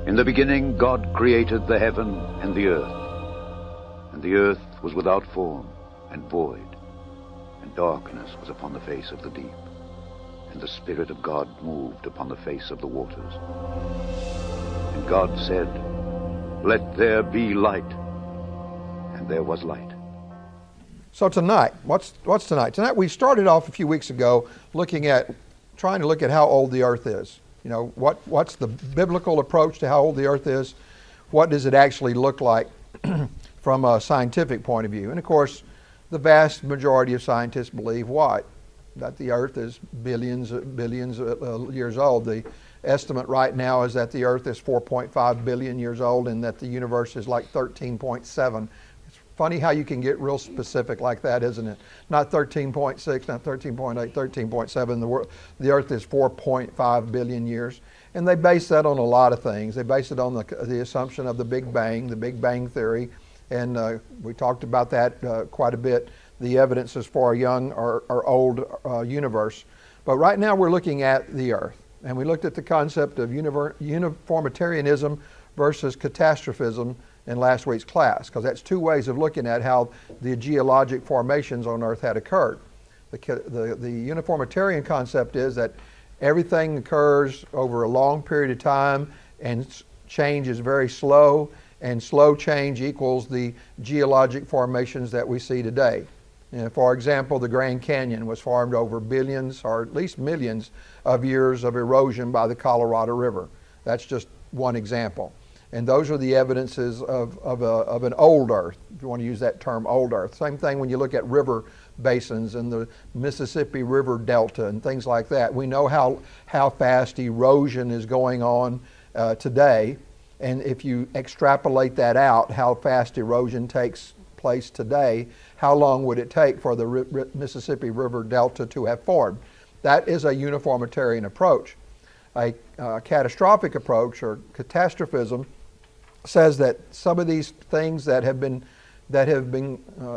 In the beginning, God created the heaven and the earth. And the earth was without form and void, and darkness was upon the face of the deep. And the Spirit of God moved upon the face of the waters. And God said, "Let there be light." And there was light. So tonight, what's tonight? Tonight we started off a few weeks ago trying to look at how old the earth is. You know, what's the biblical approach to how old the earth is? What does it actually look like from a scientific point of view? And of course, the vast majority of scientists believe what? That the earth is billions years old. The estimate right now is that the earth is 4.5 billion years old and that the universe is like 13.7. It's funny how you can get real specific like that, isn't it? Not 13.6, not 13.8, 13.7. The earth is 4.5 billion years. And they base that on a lot of things. They base it on the assumption of the Big Bang Theory. And we talked about that quite a bit, the evidences for a young or old universe. But right now we're looking at the earth. And we looked at the concept of uniformitarianism versus catastrophism in last week's class, because that's two ways of looking at how the geologic formations on earth had occurred. The uniformitarian concept is that everything occurs over a long period of time and change is very slow, and slow change equals the geologic formations that we see today. And for example, the Grand Canyon was formed over billions or at least millions of years of erosion by the Colorado River. That's just one example. And those are the evidences of an old earth, if you want to use that term, old earth. Same thing when you look at river basins and the Mississippi River Delta and things like that. We know how fast erosion is going on today. And if you extrapolate that out, how fast erosion takes place today, how long would it take for the Mississippi River Delta to have formed? That is a uniformitarian approach. A catastrophic approach, or catastrophism, says that some of these things that have been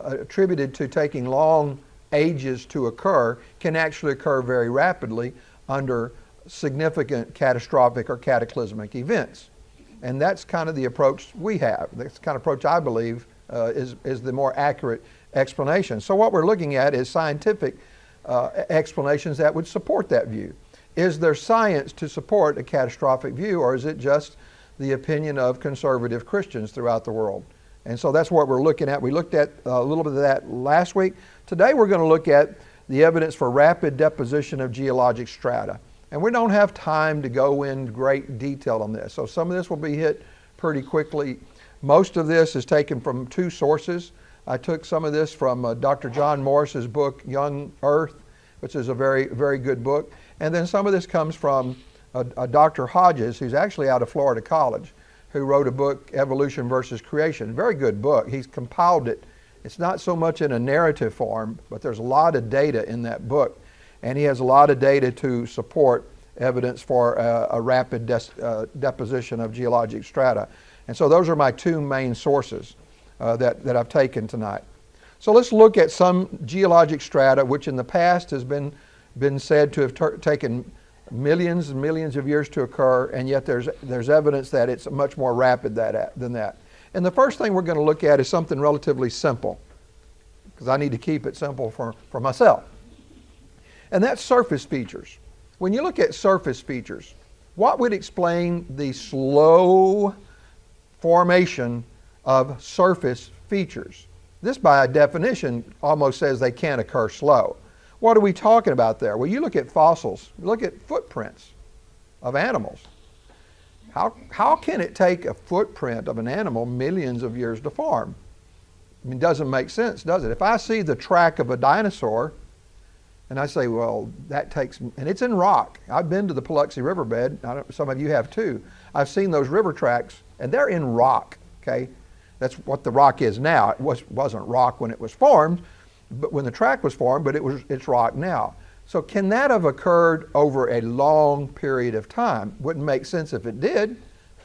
attributed to taking long ages to occur can actually occur very rapidly under significant catastrophic or cataclysmic events. And that's kind of the approach we have. That's the kind of approach I believe is the more accurate explanation. So what we're looking at is scientific explanations that would support that view. Is there science to support a catastrophic view, or is it just the opinion of conservative Christians throughout the world? And so that's what we're looking at. We looked at a little bit of that last week. Today we're going to look at the evidence for rapid deposition of geologic strata. And we don't have time to go in great detail on this. So some of this will be hit pretty quickly. Most of this is taken from two sources. I took some of this from Dr. John Morris's book, Young Earth, which is a very, very good book. And then some of this comes from Dr. Hodges, who's actually out of Florida College, who wrote a book, Evolution versus Creation. Very good book. He's compiled it. It's not so much in a narrative form, but there's a lot of data in that book. And he has a lot of data to support evidence for a rapid deposition of geologic strata. And so those are my two main sources that I've taken tonight. So let's look at some geologic strata, which in the past has been said to have taken millions and millions of years to occur, and yet there's evidence that it's much more rapid than that. And the first thing we're going to look at is something relatively simple, because I need to keep it simple for myself. And that's surface features. When you look at surface features, what would explain the slow formation of surface features? This, by definition, almost says they can't occur slow. What are we talking about there? Well, you look at fossils, look at footprints of animals. How can it take a footprint of an animal millions of years to form? I mean, it doesn't make sense, does it? If I see the track of a dinosaur, and I say, well, that takes, and it's in rock. I've been to the Biloxi riverbed. Some of you have too. I've seen those river tracks, and they're in rock, okay? That's what the rock is now. It wasn't rock when it was formed, but when the track was formed, but it's rock now. So can that have occurred over a long period of time? Wouldn't make sense if it did.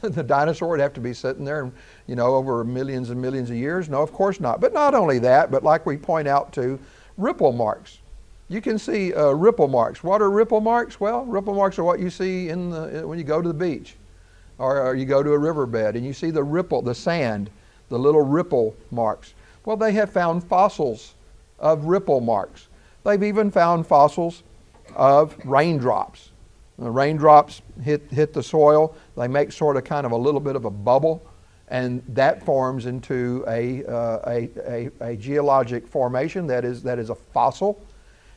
The dinosaur would have to be sitting there, over millions and millions of years. No, of course not. But not only that, but like we point out too, ripple marks. You can see ripple marks. What are ripple marks? Well, ripple marks are what you see when you go to the beach. Or you go to a riverbed and you see the ripple, the sand, the little ripple marks. Well, they have found fossils of ripple marks. They've even found fossils of raindrops. The raindrops hit the soil. They make sort of kind of a little bit of a bubble, and that forms into a geologic formation that is a fossil.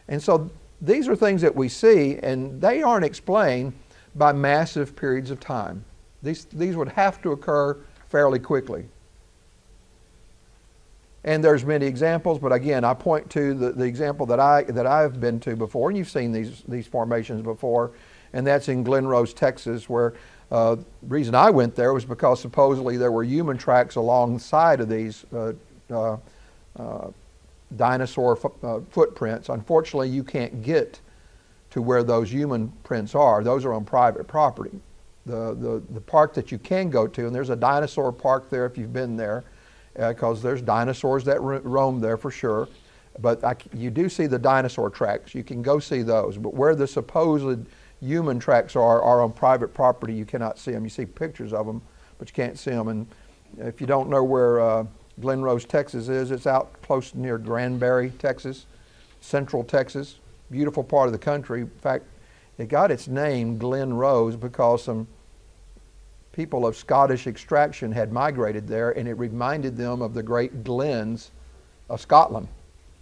And so these are things that we see, and they aren't explained by massive periods of time. These would have to occur fairly quickly. And there's many examples, but again, I point to the example that I've been to before, and you've seen these formations before, and that's in Glen Rose, Texas, where the reason I went there was because supposedly there were human tracks alongside of these dinosaur footprints. Unfortunately, you can't get to where those human prints are. Those are on private property. The park that you can go to, and there's a dinosaur park there if you've been there, because there's dinosaurs that roam there for sure. But you do see the dinosaur tracks. You can go see those. But where the supposed human tracks are on private property, you cannot see them. You see pictures of them, but you can't see them. And if you don't know where Glen Rose, Texas is, it's out close near Granbury, Texas, central Texas. Beautiful part of the country. In fact, it got its name, Glen Rose, because some people of Scottish extraction had migrated there, and it reminded them of the great glens of Scotland.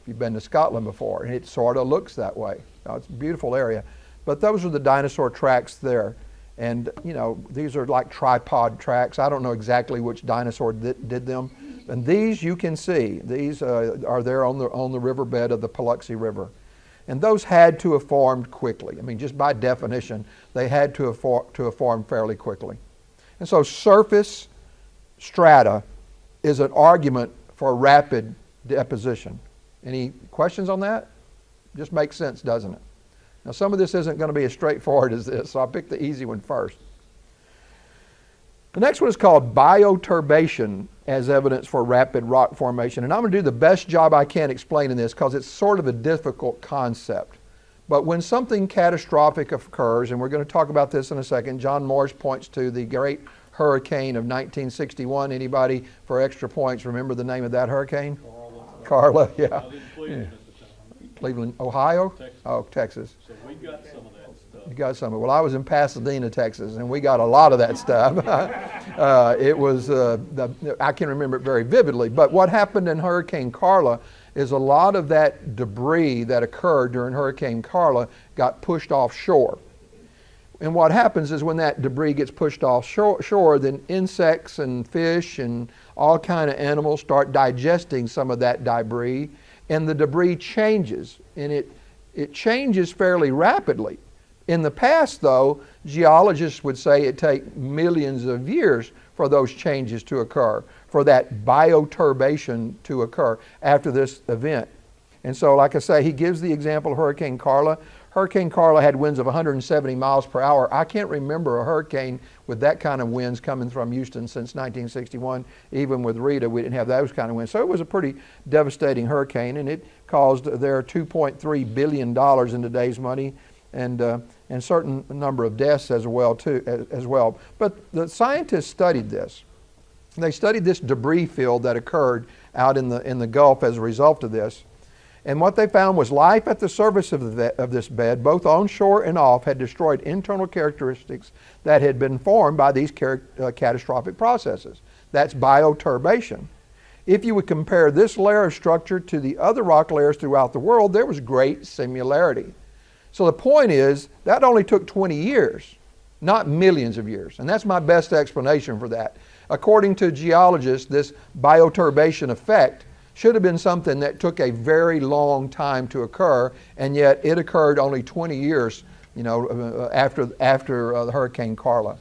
If you've been to Scotland before, and it sort of looks that way. It's a beautiful area. But those are the dinosaur tracks there. And, you know, these are like tripod tracks. I don't know exactly which dinosaur did them. And these you can see. These are there on the riverbed of the Paluxy River. And those had to have formed quickly. I mean, just by definition, they had to have formed fairly quickly. And so surface strata is an argument for rapid deposition. Any questions on that? Just makes sense, doesn't it? Now, some of this isn't going to be as straightforward as this, so I'll pick the easy one first. The next one is called bioturbation as evidence for rapid rock formation. And I'm going to do the best job I can explaining this because it's sort of a difficult concept. But when something catastrophic occurs, and we're going to talk about this in a second, John Morris points to the great hurricane of 1961. Anybody, for extra points, remember the name of that hurricane? Carla, yeah. Cleveland, Ohio? Texas. Oh, Texas. So we got some of that stuff. You got some of it. Well, I was in Pasadena, Texas, and we got a lot of that stuff. It was, I can remember it very vividly. But what happened in Hurricane Carla is a lot of that debris that occurred during Hurricane Carla got pushed offshore. And what happens is when that debris gets pushed offshore, then insects and fish and all kind of animals start digesting some of that debris, and the debris changes, and it changes fairly rapidly. In the past, though, geologists would say it takes millions of years for those changes to occur, for that bioturbation to occur after this event. And so, like I say, he gives the example of Hurricane Carla. Hurricane Carla had winds of 170 miles per hour. I can't remember a hurricane with that kind of winds coming from Houston since 1961. Even with Rita, we didn't have those kind of winds. So it was a pretty devastating hurricane, and it caused their $2.3 billion in today's money, and certain number of deaths as well. But the scientists studied this. They studied this debris field that occurred out in the Gulf as a result of this. And what they found was life at the surface of this bed, both onshore and off, had destroyed internal characteristics that had been formed by these catastrophic processes. That's bioturbation. If you would compare this layer of structure to the other rock layers throughout the world, there was great similarity. So the point is, that only took 20 years, not millions of years. And that's my best explanation for that. According to geologists, this bioturbation effect should have been something that took a very long time to occur, and yet it occurred only 20 years, after Hurricane Carla.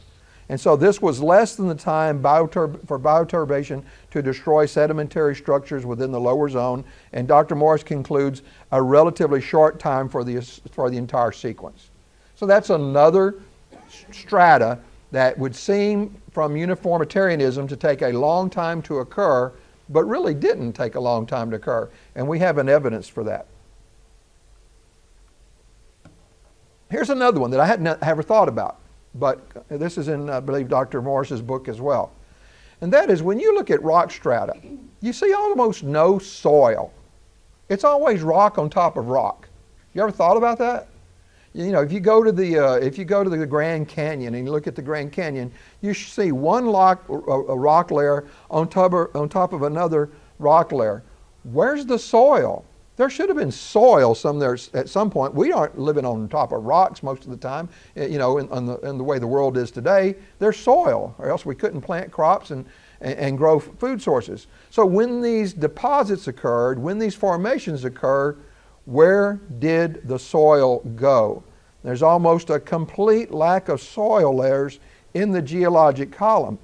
And so this was less than the time for bioturbation to destroy sedimentary structures within the lower zone, and Dr. Morris concludes a relatively short time for the entire sequence. So that's another strata that would seem from uniformitarianism to take a long time to occur, but really didn't take a long time to occur. And we have an evidence for that. Here's another one that I hadn't ever thought about. but this is in, I believe, Dr. Morris's book as well. And that is, when you look at rock strata, you see almost no soil. It's always rock on top of rock. You ever thought about that? You know, if you go to the Grand Canyon and you look at the Grand Canyon, you see one rock layer on top of another rock layer. Where's the soil? There should have been soil somewhere at some point. We aren't living on top of rocks most of the time. You know, in the way the world is today, there's soil, or else we couldn't plant crops and grow food sources. So when these deposits occurred, when these formations occurred, where did the soil go? There's almost a complete lack of soil layers in the geologic column.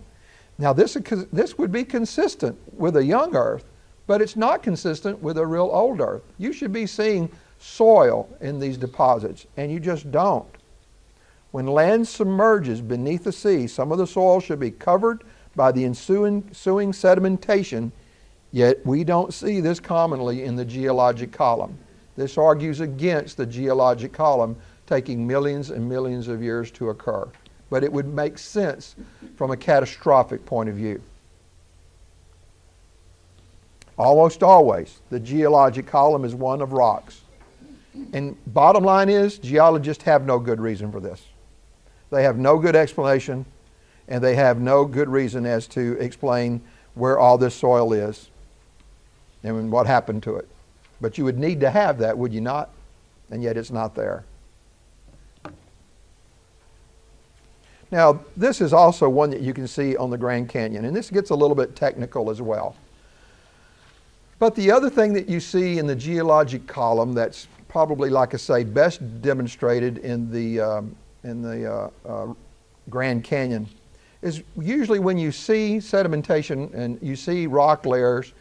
Now this would be consistent with a young Earth, but it's not consistent with a real old Earth. You should be seeing soil in these deposits, and you just don't. When land submerges beneath the sea, some of the soil should be covered by the ensuing sedimentation, yet we don't see this commonly in the geologic column. This argues against the geologic column taking millions and millions of years to occur. But it would make sense from a catastrophic point of view. Almost always, the geologic column is one of rocks. And bottom line is, geologists have no good reason for this. They have no good explanation, and they have no good reason as to explain where all this soil is and what happened to it. But you would need to have that, would you not? And yet it's not there. Now, this is also one that you can see on the Grand Canyon, and this gets a little bit technical as well. But the other thing that you see in the geologic column that's probably, like I say, best demonstrated in the Grand Canyon is usually when you see sedimentation and you see rock layers,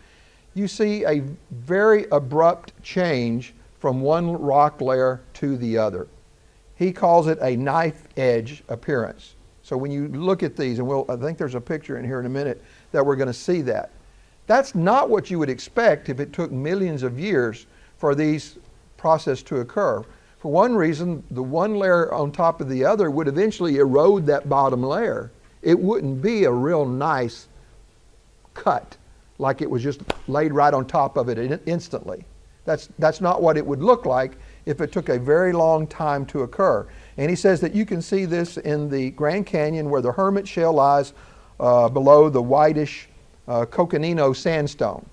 you see a very abrupt change from one rock layer to the other. He calls it a knife edge appearance. So when you look at these, and I think there's a picture in here in a minute that we're going to see that. That's not what you would expect if it took millions of years for these processes to occur. For one reason, the one layer on top of the other would eventually erode that bottom layer. It wouldn't be a real nice cut, like it was just laid right on top of it instantly. That's not what it would look like if it took a very long time to occur. And he says that you can see this in the Grand Canyon where the Hermit Shale lies below the whitish Coconino sandstone.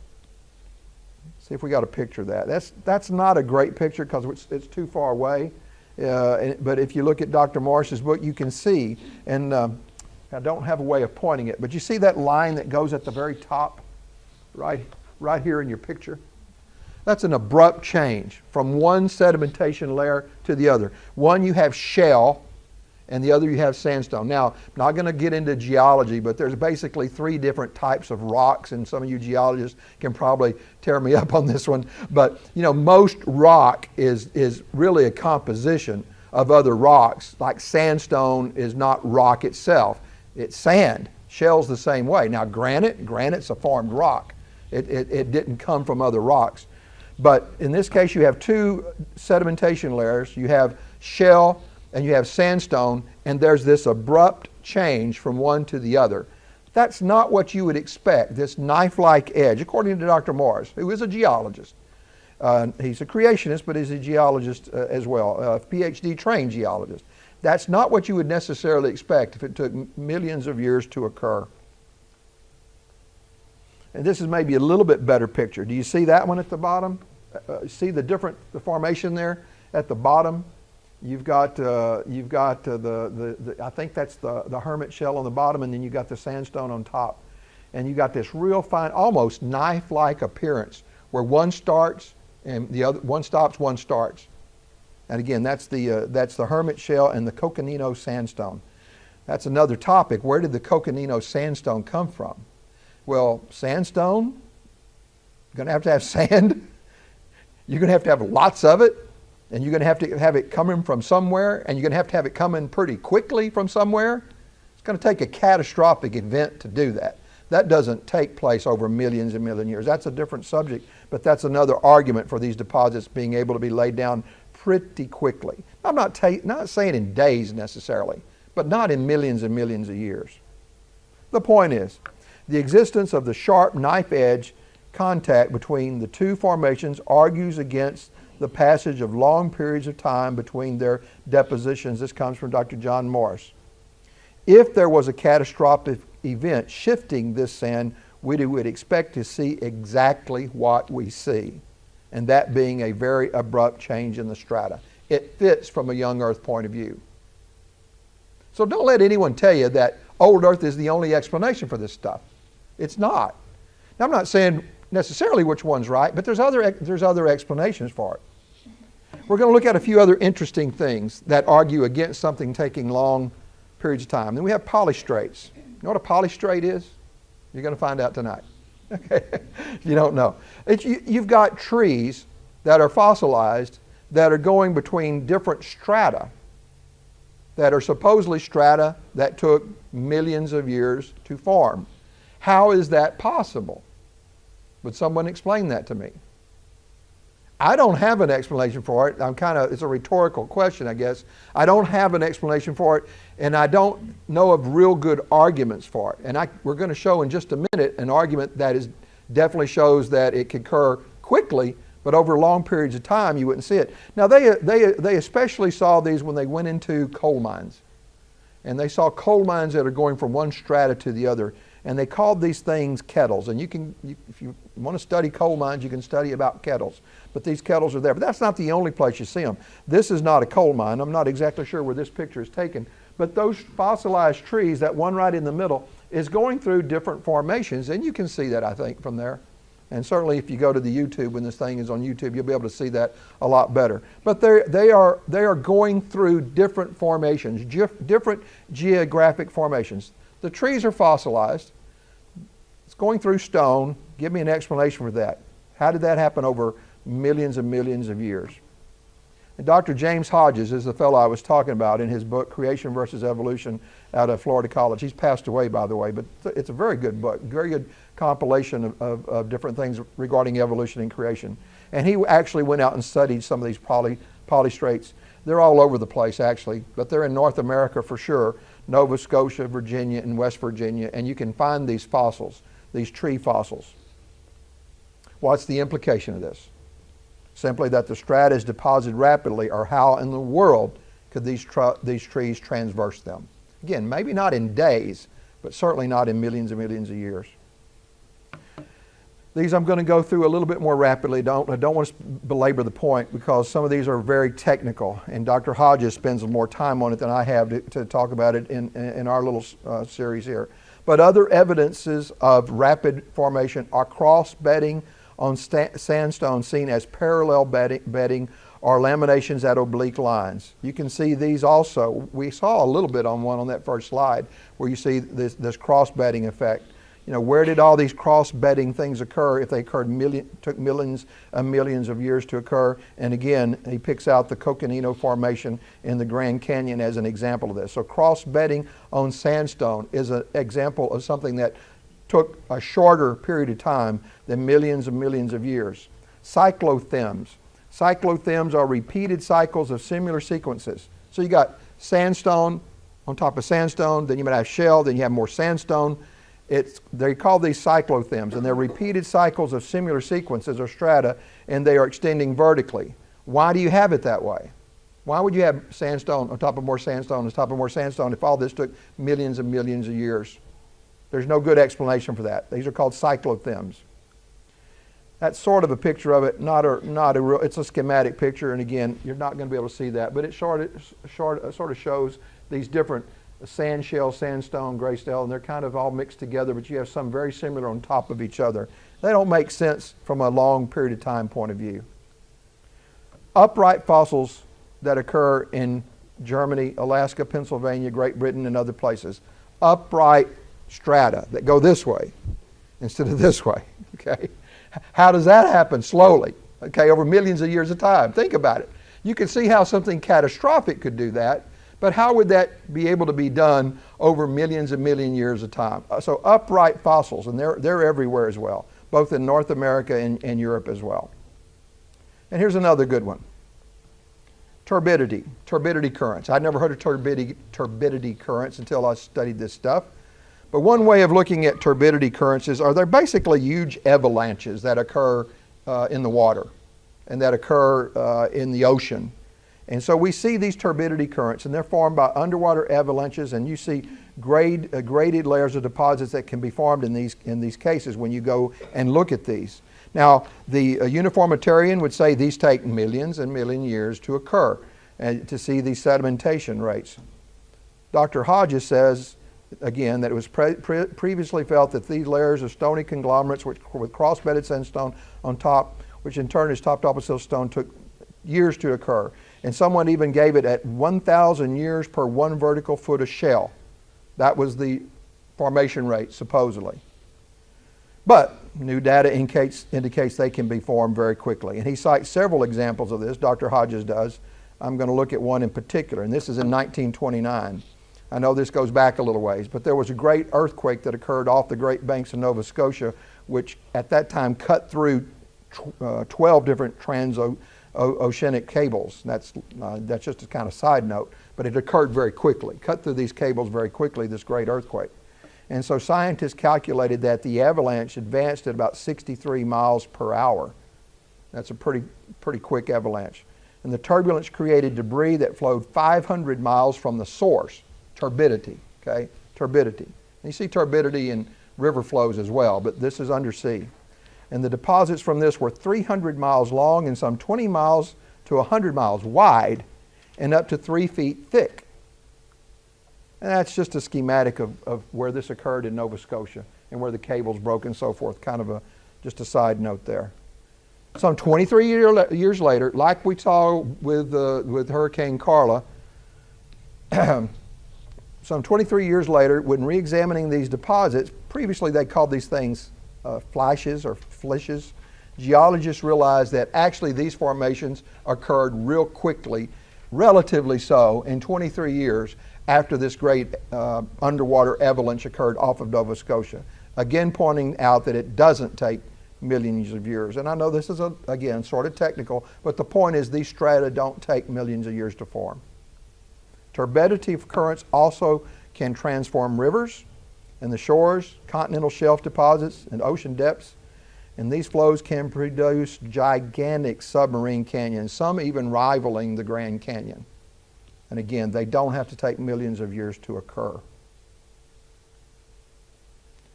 See if we got a picture of that. That's not a great picture because it's too far away. But if you look at Dr. Morris's book, you can see, and I don't have a way of pointing it, but you see that line that goes at the very top, right here in your picture? That's an abrupt change from one sedimentation layer to the other. One you have shale, and the other you have sandstone. Now, I'm not going to get into geology, but there's basically 3 different types of rocks, and some of you geologists can probably tear me up on this one. But you know, most rock is really a composition of other rocks. Like sandstone is not rock itself; it's sand. Shale's the same way. Now, granite's a formed rock. It didn't come from other rocks. But in this case, you have 2 sedimentation layers. You have shale and you have sandstone, and there's this abrupt change from one to the other. That's not what you would expect, this knife-like edge, according to Dr. Morris, who is a geologist. He's a creationist, but he's a geologist as well, a PhD-trained geologist. That's not what you would necessarily expect if it took millions of years to occur. And this is maybe a little bit better picture. Do you see that one at the bottom? See the formation there at the bottom? You've got I think that's the Hermit Shale on the bottom, and then you got the sandstone on top. And you got this real fine, almost knife-like appearance where one starts and the other, one stops, one starts. And again, that's the Hermit Shale and the Coconino sandstone. That's another topic. Where did the Coconino sandstone come from? Well, sandstone, you're going to have sand. You're going to have lots of it. And you're going to have it coming from somewhere. And you're going to have it coming pretty quickly from somewhere. It's going to take a catastrophic event to do that. That doesn't take place over millions and millions of years. That's a different subject. But that's another argument for these deposits being able to be laid down pretty quickly. I'm not saying in days necessarily, but not in millions and millions of years. The point is, the existence of the sharp knife edge contact between the two formations argues against the passage of long periods of time between their depositions. This comes from Dr. John Morris. If there was a catastrophic event shifting this sand, we would expect to see exactly what we see, and that being a very abrupt change in the strata. It fits from a young Earth point of view. So don't let anyone tell you that old Earth is the only explanation for this stuff. It's not. Now, I'm not saying necessarily which one's right, but there's other explanations for it. We're going to look at a few other interesting things that argue against something taking long periods of time. Then we have polystrates. You know what a polystrate is? You're going to find out tonight. Okay. If you don't know. You've got trees that are fossilized that are going between different strata that are supposedly strata that took millions of years to form. How is that possible? Would someone explain that to me? I don't have an explanation for it. It's a rhetorical question, I guess. I don't have an explanation for it, and I don't know of real good arguments for it. And we're going to show in just a minute an argument that definitely shows that it could occur quickly, but over long periods of time you wouldn't see it. Now they especially saw these when they went into coal mines. And they saw coal mines that are going from one strata to the other. And they called these things kettles. And if you want to study coal mines, you can study about kettles. But these kettles are there. But that's not the only place you see them. This is not a coal mine. I'm not exactly sure where this picture is taken. But those fossilized trees, that one right in the middle, is going through different formations. And you can see that, I think, from there. And certainly if you go to the YouTube, when this thing is on YouTube, you'll be able to see that a lot better. But they are going through different formations, different geographic formations. The trees are fossilized. It's going through stone. Give me an explanation for that. How did that happen over millions and millions of years? And Dr. James Hodges is the fellow I was talking about in his book, Creation versus Evolution, out of Florida College. He's passed away, by the way, but it's a very good book, very good compilation of different things regarding evolution and creation. And he actually went out and studied some of these polystrates. They're all over the place, actually, but they're in North America for sure, Nova Scotia, Virginia, and West Virginia, and you can find these fossils, these tree fossils. What's the implication of this? Simply that the strata is deposited rapidly, or how in the world could these trees transverse them? Again, maybe not in days, but certainly not in millions and millions of years. These I'm going to go through a little bit more rapidly. I don't want to belabor the point because some of these are very technical, and Dr. Hodges spends more time on it than I have to talk about it in our little series here. But other evidences of rapid formation are cross-bedding on sandstone seen as parallel bedding or laminations at oblique lines. You can see these also. We saw a little bit on one on that first slide where you see this cross-bedding effect. You know, where did all these cross-bedding things occur if they occurred took millions and millions of years to occur? And again, he picks out the Coconino Formation in the Grand Canyon as an example of this. So cross-bedding on sandstone is an example of something that took a shorter period of time than millions and millions of years. Cyclothems. Cyclothems are repeated cycles of similar sequences. So you got sandstone on top of sandstone, then you might have shell, then you have more sandstone. They call these cyclothems, and they're repeated cycles of similar sequences or strata, and they are extending vertically. Why do you have it that way? Why would you have sandstone on top of more sandstone on top of more sandstone if all this took millions and millions of years? There's no good explanation for that. These are called cyclothems. That's sort of a picture of it, not a real, it's a schematic picture, and again, you're not going to be able to see that, but it sort of shows these different sand shell, sandstone, graystone, and they're kind of all mixed together, but you have some very similar on top of each other. They don't make sense from a long period of time point of view. Upright fossils that occur in Germany, Alaska, Pennsylvania, Great Britain, and other places. Upright strata that go this way instead of this way, okay? How does that happen? Slowly, okay, over millions of years of time. Think about it. You can see how something catastrophic could do that, but how would that be able to be done over millions and million years of time? So upright fossils, and they're everywhere as well, both in North America and Europe as well. And here's another good one. turbidity currents. I'd never heard of turbidity currents until I studied this stuff. But one way of looking at turbidity currents is, they're basically huge avalanches that occur in the water and that occur in the ocean. And so we see these turbidity currents, and they're formed by underwater avalanches, and you see graded layers of deposits that can be formed in these cases when you go and look at these. Now, the uniformitarian would say these take millions and million years to occur and to see these sedimentation rates. Dr. Hodges says, again, that it was previously felt that these layers of stony conglomerates with cross-bedded sandstone on top, which in turn is topped off with siltstone, took years to occur. And someone even gave it at 1,000 years per 1 vertical foot of shell. That was the formation rate, supposedly. But new data indicates they can be formed very quickly. And he cites several examples of this, Dr. Hodges does. I'm going to look at one in particular, and this is in 1929. I know this goes back a little ways, but there was a great earthquake that occurred off the Great Banks of Nova Scotia, which at that time cut through 12 different transoceanic cables. That's just a kind of side note, but it occurred very quickly, cut through these cables very quickly, this great earthquake. And so scientists calculated that the avalanche advanced at about 63 miles per hour. That's a pretty quick avalanche. And the turbulence created debris that flowed 500 miles from the source. Turbidity, okay? Turbidity. And you see turbidity in river flows as well, but this is undersea. And the deposits from this were 300 miles long and some 20 miles to 100 miles wide and up to 3 feet thick. And that's just a schematic of where this occurred in Nova Scotia and where the cables broke and so forth. Kind of just a side note there. Some 23 years later, like we saw with Hurricane Carla, some 23 years later, when re-examining these deposits, previously they called these things flashes or flishes, geologists realized that actually these formations occurred real quickly, relatively so, in 23 years after this great underwater avalanche occurred off of Nova Scotia. Again, pointing out that it doesn't take millions of years. And I know this is, again, sort of technical, but the point is these strata don't take millions of years to form. Turbidity currents also can transform rivers and the shores, continental shelf deposits, and ocean depths. And these flows can produce gigantic submarine canyons, some even rivaling the Grand Canyon. And again, they don't have to take millions of years to occur.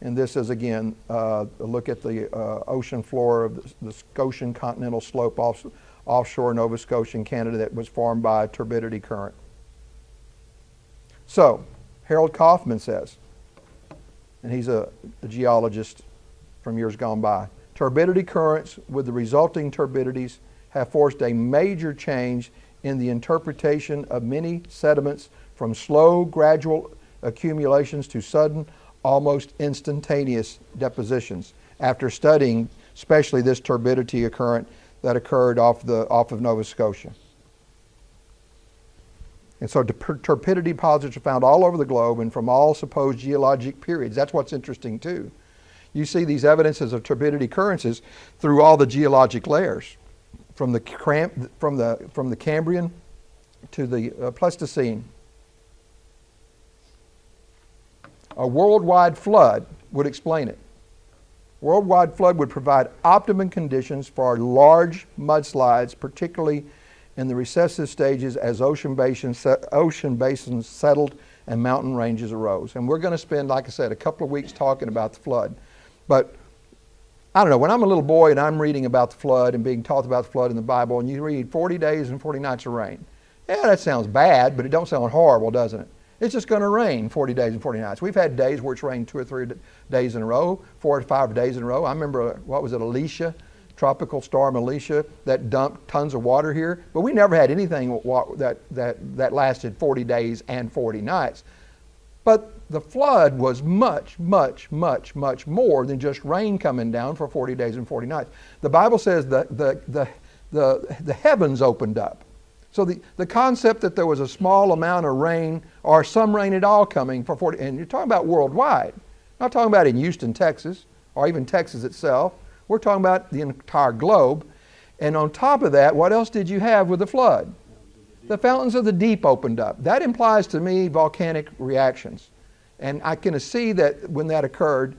And this is, again, a look at the ocean floor of the Scotian continental slope offshore Nova Scotia in Canada that was formed by a turbidity current. So, Harold Kaufman says, and he's a geologist from years gone by, turbidity currents with the resulting turbidities have forced a major change in the interpretation of many sediments from slow, gradual accumulations to sudden, almost instantaneous depositions after studying especially this turbidity current that occurred off of Nova Scotia. And so turbidity deposits are found all over the globe and from all supposed geologic periods. That's what's interesting too. You see these evidences of turbidity occurrences through all the geologic layers, from the Cambrian to the Pleistocene. A worldwide flood would explain it. Worldwide flood would provide optimum conditions for large mudslides, particularly in the recessive stages as ocean basins settled and mountain ranges arose. And we're going to spend, like I said, a couple of weeks talking about the flood. But I don't know, when I'm a little boy and I'm reading about the flood and being taught about the flood in the Bible, and you read 40 days and 40 nights of rain. Yeah, that sounds bad, but it don't sound horrible, doesn't it? It's just going to rain 40 days and 40 nights. We've had days where it's rained 2 or 3 days in a row, 4 or 5 days in a row. I remember, Alicia, tropical storm Alicia, that dumped tons of water here. But we never had anything that lasted 40 days and 40 nights. But the flood was much, much, much, much more than just rain coming down for 40 days and 40 nights. The Bible says that the heavens opened up. So the concept that there was a small amount of rain or some rain at all coming for 40, and you're talking about worldwide. Not talking about in Houston, Texas, or even Texas itself. We're talking about the entire globe. And on top of that, what else did you have with the flood? The fountains of the deep opened up. That implies to me volcanic reactions. And I can see that when that occurred,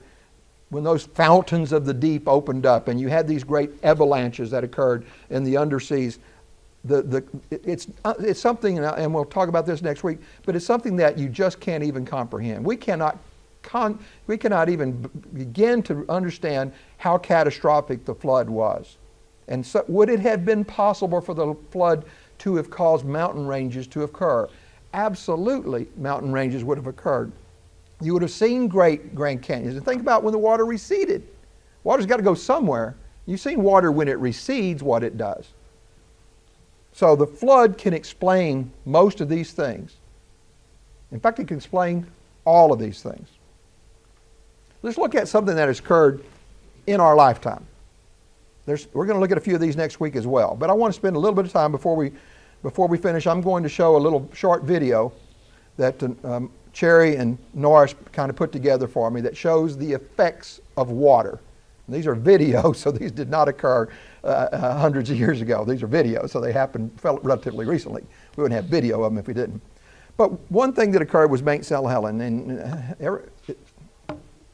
when those fountains of the deep opened up and you had these great avalanches that occurred in the underseas, it's something, and we'll talk about this next week, but it's something that you just can't even comprehend. We cannot even begin to understand how catastrophic the flood was. And so would it have been possible for the flood to have caused mountain ranges to occur? Absolutely, mountain ranges would have occurred. You would have seen great Grand Canyons. And think about when the water receded. Water's got to go somewhere. You've seen water when it recedes, what it does. So the flood can explain most of these things. In fact, it can explain all of these things. Let's look at something that has occurred in our lifetime. We're going to look at a few of these next week as well. But I want to spend a little bit of time before we finish. I'm going to show a little short video that Cherry and Norris kind of put together for me that shows the effects of water. And these are videos, so these did not occur hundreds of years ago. These are videos, so they happened relatively recently. We wouldn't have video of them if we didn't. But one thing that occurred was Mount St. Helens. And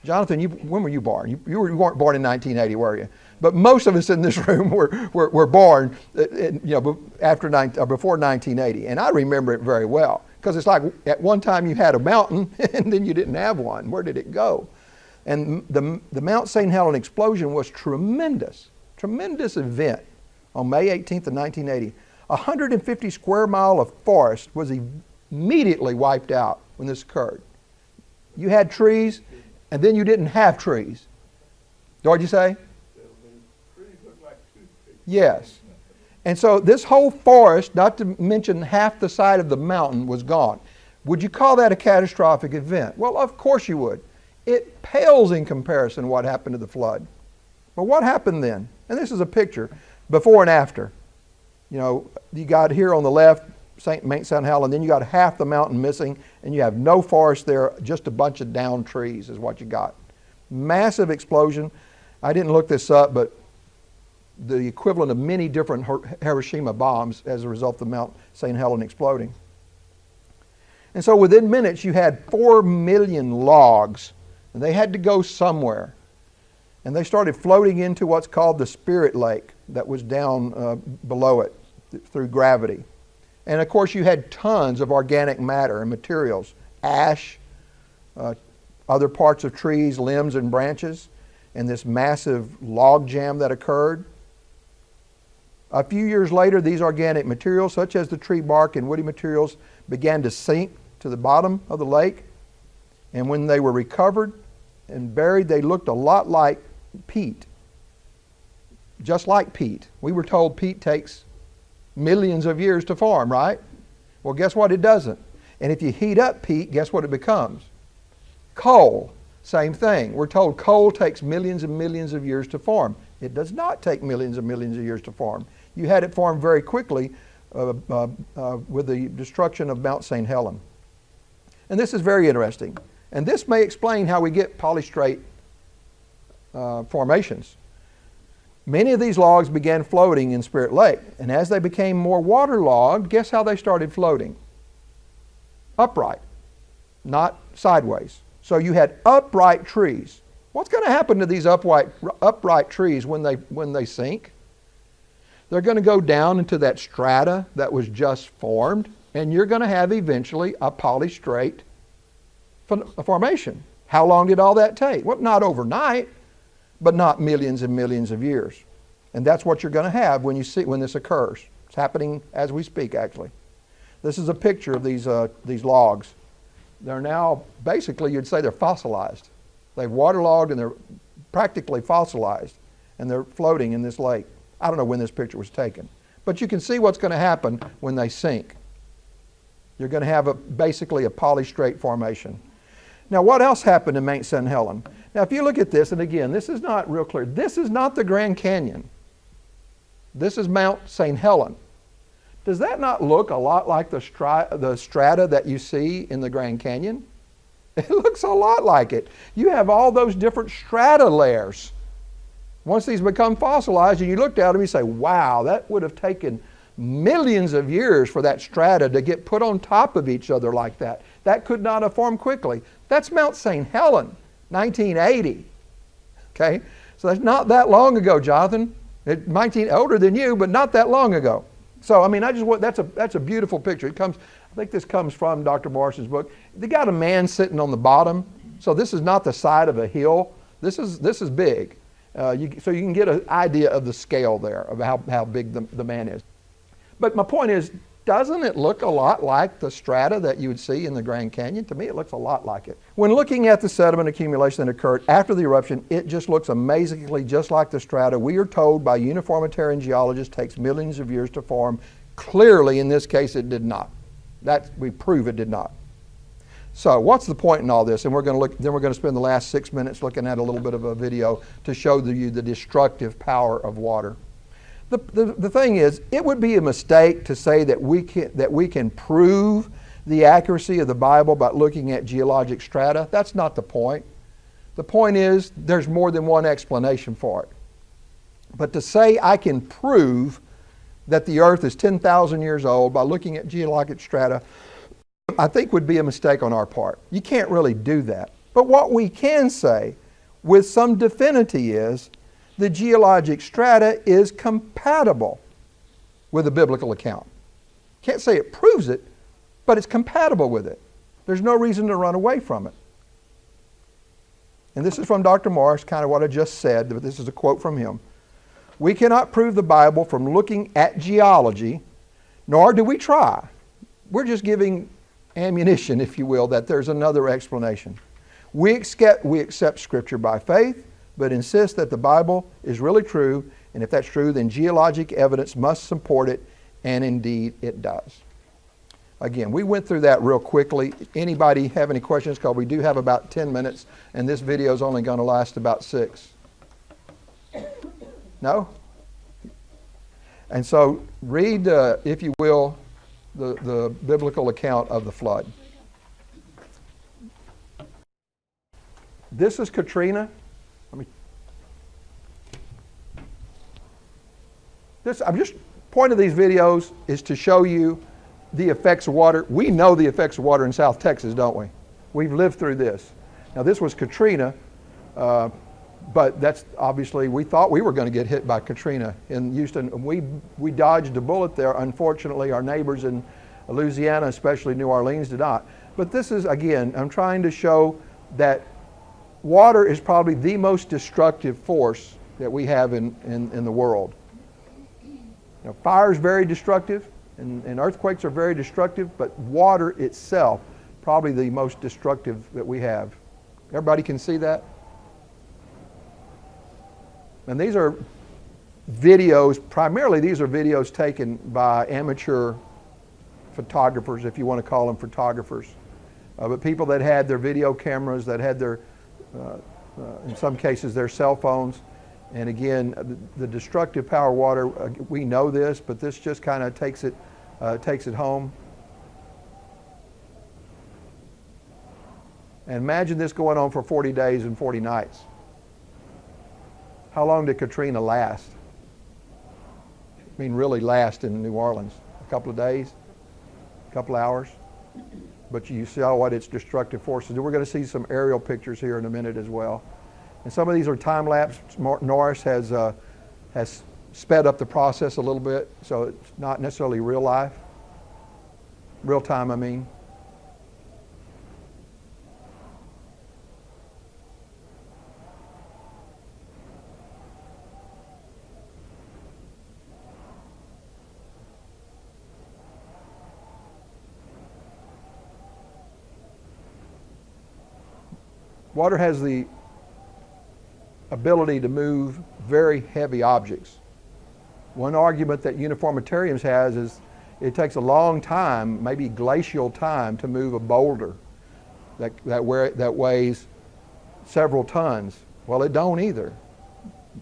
Jonathan, when were you born? You weren't born in 1980, were you? But most of us in this room were born before 1980. And I remember it very well. Because it's like at one time you had a mountain and then you didn't have one. Where did it go? And the Mount St. Helens explosion was tremendous event on May 18th of 1980. 150 square mile of forest was immediately wiped out when this occurred. You had trees and then you didn't have trees. What did you say? Yes. And so this whole forest, not to mention half the side of the mountain, was gone. Would you call that a catastrophic event? Well, of course you would. It pales in comparison to what happened to the flood. But what happened then? And this is a picture, before and after. You got here on the left, Mount St. Helens, then you got half the mountain missing, and you have no forest there, just a bunch of downed trees is what you got. Massive explosion. I didn't look this up, but the equivalent of many different Hiroshima bombs as a result of Mount St. Helens exploding. And so within minutes you had 4 million logs, and they had to go somewhere. And they started floating into what's called the Spirit Lake that was down below it through gravity. And of course you had tons of organic matter and materials, ash, other parts of trees, limbs and branches, and this massive log jam that occurred. A few years later, these organic materials, such as the tree bark and woody materials, began to sink to the bottom of the lake. And when they were recovered and buried, they looked a lot like peat. Just like peat. We were told peat takes millions of years to form, right? Well, guess what? It doesn't. And if you heat up peat, guess what it becomes? Coal. Same thing. We're told coal takes millions and millions of years to form. It does not take millions and millions of years to form. You had it form very quickly with the destruction of Mount St. Helens. And this is very interesting. And this may explain how we get polystrate formations. Many of these logs began floating in Spirit Lake. And as they became more waterlogged, guess how they started floating? Upright, not sideways. So you had upright trees. What's going to happen to these upright trees when they sink? They're going to go down into that strata that was just formed, and you're going to have eventually a polystrate formation. How long did all that take? Well, not overnight, but not millions and millions of years. And that's what you're going to have when this occurs. It's happening as we speak, actually. This is a picture of these logs. They're now, basically, you'd say they're fossilized. They've waterlogged and they're practically fossilized, and they're floating in this lake. I don't know when this picture was taken, but you can see what's going to happen when they sink. You're going to have basically a polystrate formation. Now, what else happened in Mount St. Helens? Now, if you look at this, and again, this is not real clear. This is not the Grand Canyon. This is Mount St. Helens. Does that not look a lot like the strata that you see in the Grand Canyon? It looks a lot like it. You have all those different strata layers. Once these become fossilized and you looked at them, you say, wow, that would have taken millions of years for that strata to get put on top of each other like that. That could not have formed quickly. That's Mount St. Helens, 1980. Okay? So that's not that long ago, Jonathan. It might be older than you, but not that long ago. So, I mean, that's a beautiful picture. I think this comes from Dr. Morrison's book. They got a man sitting on the bottom. So this is not the side of a hill. This is big. So you can get an idea of the scale there, of how big the man is. But my point is, doesn't it look a lot like the strata that you would see in the Grand Canyon? To me, it looks a lot like it. When looking at the sediment accumulation that occurred after the eruption, it just looks amazingly just like the strata. We are told by uniformitarian geologists it takes millions of years to form. Clearly, in this case, it did not. We prove it did not. So what's the point in all this? And we're going to spend the last 6 minutes looking at a little bit of a video to show you the destructive power of water. The thing is, it would be a mistake to say that we can prove the accuracy of the Bible by looking at geologic strata. That's not the point. The point is there's more than one explanation for it. But to say I can prove that the earth is 10,000 years old by looking at geologic strata, I think would be a mistake on our part. You can't really do that. But what we can say with some definity is the geologic strata is compatible with the biblical account. Can't say it proves it, but it's compatible with it. There's no reason to run away from it. And this is from Dr. Morris, kind of what I just said, but this is a quote from him. We cannot prove the Bible from looking at geology, nor do we try. We're just giving ammunition, if you will, that there's another explanation. We accept Scripture by faith, but insist that the Bible is really true, and if that's true, then geologic evidence must support it, and indeed it does. Again, we went through that real quickly. Anybody have any questions? Because we do have about 10 minutes, and this video is only going to last about 6. No? And so read, if you will, the biblical account of the flood. This is Katrina. I'm just point of these videos is to show you the effects of water. We know the effects of water in South Texas, don't we? We've lived through this. Now this was Katrina, but that's obviously, we thought we were going to get hit by Katrina in Houston. We dodged a bullet there. Unfortunately, our neighbors in Louisiana, especially New Orleans, did not. But this is, again, I'm trying to show that water is probably the most destructive force that we have in the world. Now, fire is very destructive, and earthquakes are very destructive, but water itself, probably the most destructive that we have. Everybody can see that? And these are videos, primarily these are videos taken by amateur photographers, if you want to call them photographers. But people that had their video cameras, that had their, in some cases, their cell phones. And again, the destructive power of water, we know this, but this just kind of takes it home. And imagine this going on for 40 days and 40 nights. How long did Katrina last? I mean, really last in New Orleans? A couple of days? A couple of hours? But you saw what its destructive forces. We're going to see some aerial pictures here in a minute as well. And some of these are time-lapse. Norris has sped up the process a little bit, so it's not necessarily real life. Real time, I mean. Water has the ability to move very heavy objects. One argument that uniformitarians has is it takes a long time, maybe glacial time, to move a boulder that weighs several tons. Well, it don't either.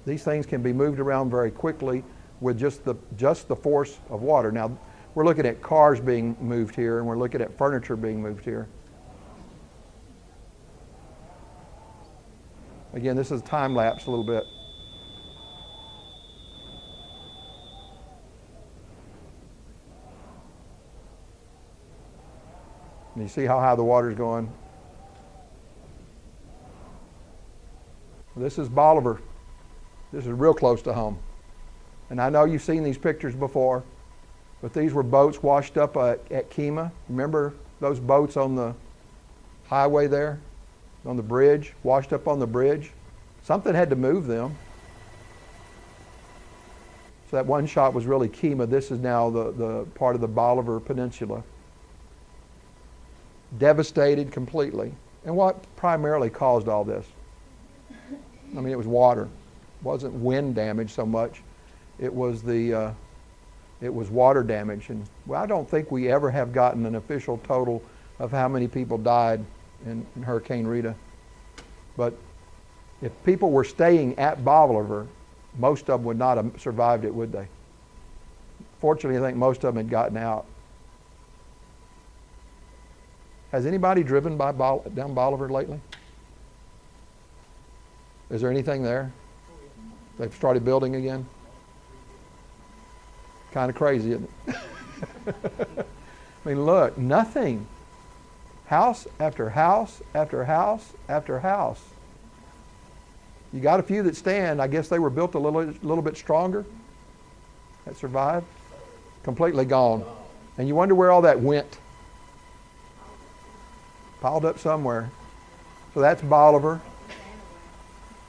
These things can be moved around very quickly with just the force of water. Now, we're looking at cars being moved here, and we're looking at furniture being moved here. Again, this is time lapse a little bit. And you see how high the water's going. This is Bolivar. This is real close to home. And I know you've seen these pictures before, but these were boats washed up at Kema. Remember those boats on the highway there, on the bridge, washed up on the bridge? Something had to move them. So that one shot was really Kema. This is now the part of the Bolivar Peninsula. Devastated completely. And what primarily caused all this? I mean, it was water. It wasn't wind damage so much. It was it was water damage. And well, I don't think we ever have gotten an official total of how many people died in Hurricane Rita. But if people were staying at Bolivar, most of them would not have survived it, would they? Fortunately, I think most of them had gotten out. Has anybody driven by down Bolivar lately? Is there anything there? They've started building again? Kind of crazy, isn't it? I mean, look, nothing. House after house after house after house. You got a few that stand. I guess they were built a little bit stronger. That survived. Completely gone. And you wonder where all that went. Piled up somewhere. So that's Bolivar.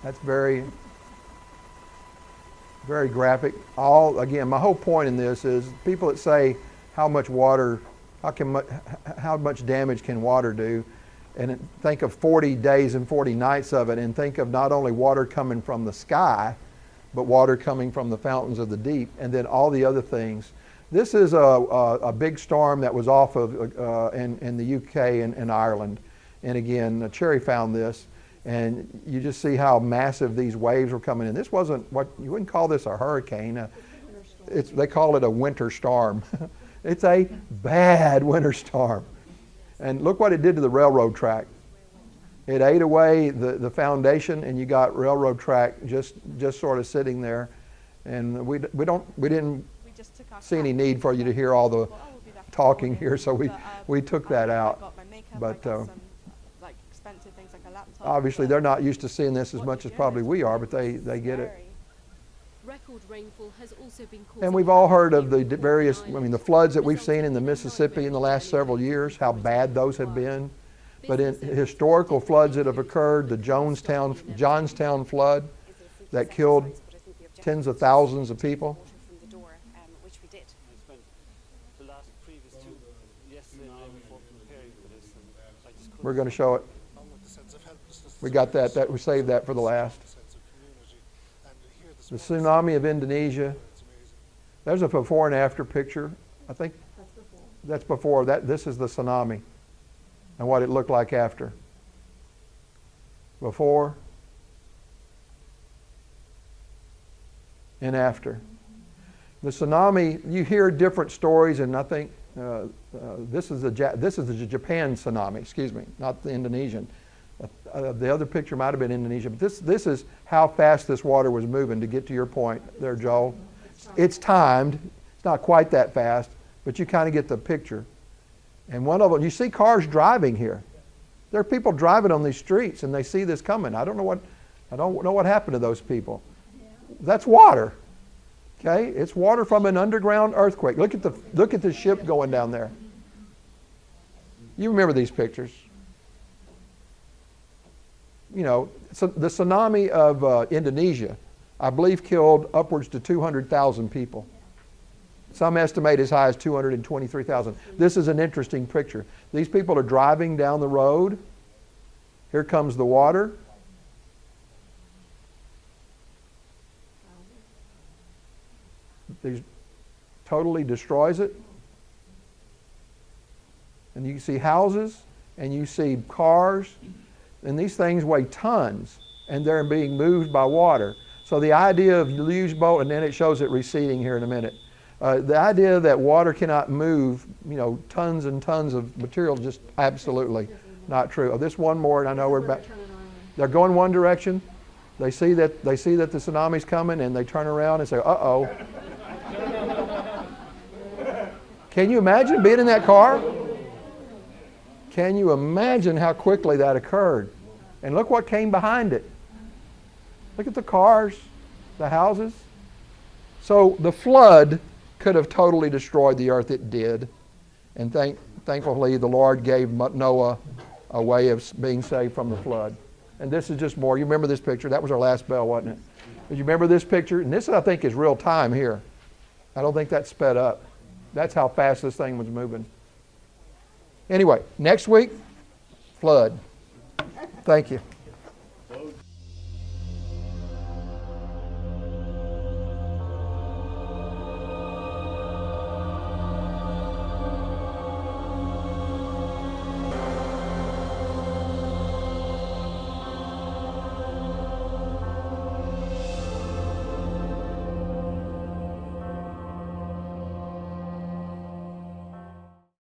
That's very, very graphic. Again, my whole point in this is people that say how much damage can water do, and think of 40 days and 40 nights of it, and think of not only water coming from the sky, but water coming from the fountains of the deep, and then all the other things. This is a big storm that was off of in the UK and Ireland. And again, Cherry found this, and you just see how massive these waves were coming in. This wasn't you wouldn't call this a hurricane. They call it a winter storm. It's a bad winter storm. And look what it did to the railroad track. It ate away the foundation, and you got railroad track just sort of sitting there. And we didn't see any need for you to hear all the talking here, so we took that out. But obviously they're not used to seeing this as much as probably we are, but they get it. Record rainfall has also been and we've all heard of the various, the floods that we've seen in the Mississippi in the last several years, how bad those have been. But in historical floods that have occurred, the Johnstown flood that killed tens of thousands of people. We're going to show it. We got that we saved that for the last. The tsunami of Indonesia. There's a before and after picture. I think that's before. This is the tsunami and what it looked like after. Before and after. The tsunami, you hear different stories, and I think this is the Japan tsunami, excuse me, not the Indonesian. The other picture might have been Indonesia, but this is how fast this water was moving, to get to your point there, Joel. It's timed. It's not quite that fast, but you kind of get the picture. And one of them, you see cars driving here. There are people driving on these streets, and they see this coming. I don't know what happened to those people. That's water. Okay, it's water from an underground earthquake. Look at the ship going down there. You remember these pictures. So the tsunami of Indonesia, I believe, killed upwards to 200,000 people. Some estimate as high as 223,000. This is an interesting picture. These people are driving down the road. Here comes the water. It totally destroys it. And you see houses, and you see cars, and these things weigh tons, and they're being moved by water. So the idea of huge boat, and then it shows it receding here in a minute. The idea that water cannot move, tons and tons of material, just absolutely not true. This one more, and I know we're back. They're going one direction. They see that the tsunami's coming, and they turn around and say, "Uh-oh." Can you imagine being in that car? Can you imagine how quickly that occurred? And look what came behind it. Look at the cars, the houses. So the flood could have totally destroyed the earth. It did. And thankfully, the Lord gave Noah a way of being saved from the flood. And this is just more. You remember this picture? That was our last bell, wasn't it? But you remember this picture? And this, I think, is real time here. I don't think that's sped up. That's how fast this thing was moving. Anyway, next week, flood. Thank you.